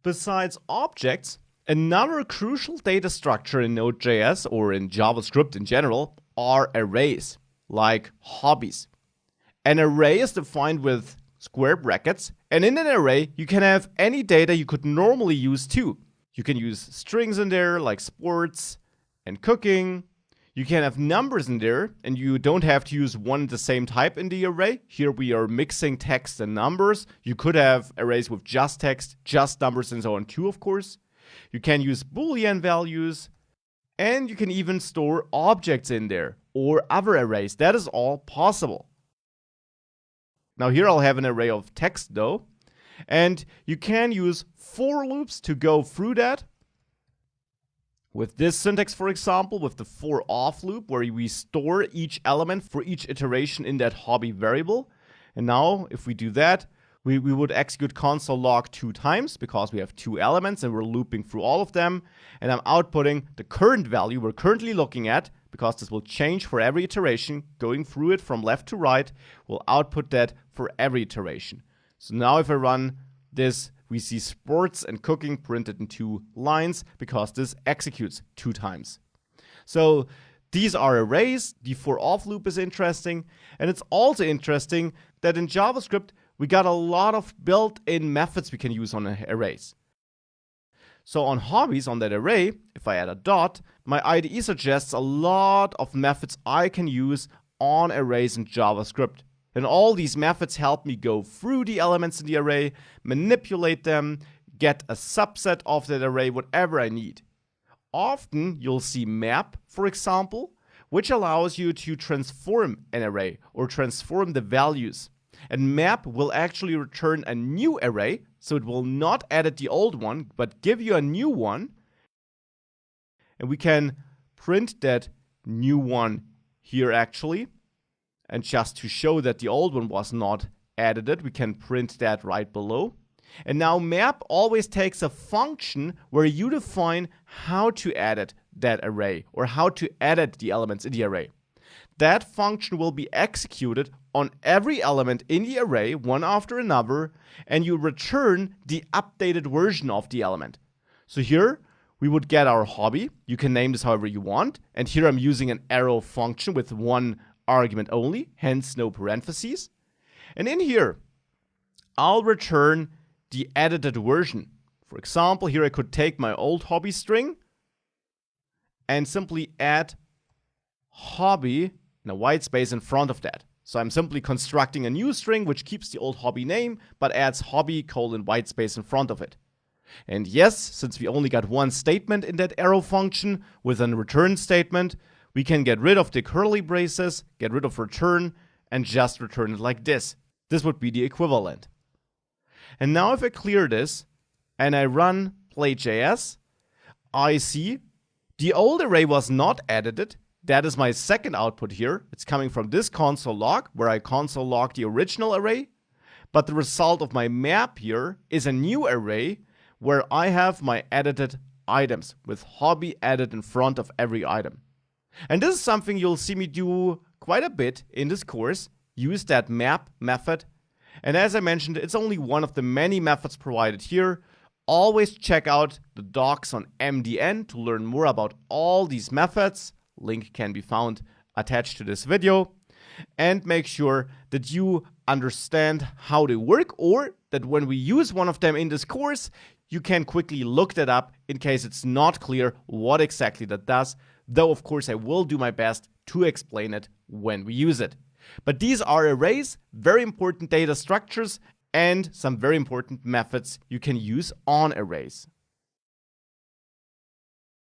Besides objects, another crucial data structure in Node.js or in JavaScript in general are arrays, like hobbies. An array is defined with square brackets, and in an array you can have any data you could normally use too. You can use strings in there like sports and cooking. You can have numbers in there, and you don't have to use one and the same type in the array. Here we are mixing text and numbers. You could have arrays with just text, just numbers, and so on too, of course. You can use Boolean values, and you can even store objects in there or other arrays. That is all possible. Now here I'll have an array of text though, and you can use for loops to go through that. With this syntax, for example, with the for off loop, where we store each element for each iteration in that hobby variable. And now, if we do that, we would execute console log 2 times because we have 2 elements and we're looping through all of them. And I'm outputting the current value we're currently looking at, because this will change for every iteration, going through it from left to right. We'll output that for every iteration. So now if I run this, we see sports and cooking printed in 2 lines because this executes 2 times. So these are arrays. The for off loop is interesting. And it's also interesting that in JavaScript, we got a lot of built-in methods we can use on arrays. So on hobbies, on that array, if I add a dot, my IDE suggests a lot of methods I can use on arrays in JavaScript. And all these methods help me go through the elements in the array, manipulate them, get a subset of that array, whatever I need. Often you'll see map, for example, which allows you to transform an array or transform the values. And map will actually return a new array, so it will not edit the old one, but give you a new one. And we can print that new one here actually. And just to show that the old one was not edited, we can print that right below. And now map always takes a function where you define how to edit that array or how to edit the elements in the array. That function will be executed on every element in the array, one after another, and you return the updated version of the element. So here we would get our hobby. You can name this however you want. And here I'm using an arrow function with one argument only, hence no parentheses. And in here, I'll return the edited version. For example, here I could take my old hobby string and simply add hobby in a white space in front of that. So I'm simply constructing a new string which keeps the old hobby name, but adds hobby : white space in front of it. And yes, since we only got one statement in that arrow function with a return statement, we can get rid of the curly braces, get rid of return, and just return it like this. This would be the equivalent. And now if I clear this and I run play.js, I see the old array was not edited. That is my second output here. It's coming from this console log, where I console log the original array. But the result of my map here is a new array where I have my edited items with hobby added in front of every item. And this is something you'll see me do quite a bit in this course, use that map method. And as I mentioned, it's only one of the many methods provided here. Always check out the docs on MDN to learn more about all these methods. Link can be found attached to this video. And make sure that you understand how they work, or that when we use one of them in this course, you can quickly look that up in case it's not clear what exactly that does. Though, of course, I will do my best to explain it when we use it. But these are arrays, very important data structures, and some very important methods you can use on arrays.